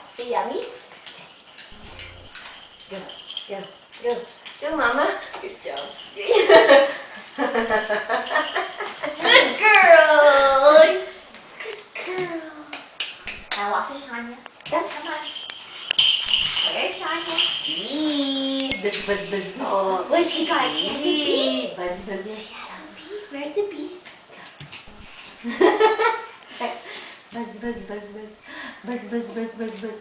So yummy. Go, go, go. Go, Mama. Good job. Good girl. Good girl. Now walk to Shania. Come on. Where's Shania? Buzz, buzz, buzz. Oh, what's she got? She has a bee. Buzz, buzz. She has a bee. Where's the bee? Buzz, buzz, buzz, buzz. Buzz, buzz, buzz, buzz, buzz.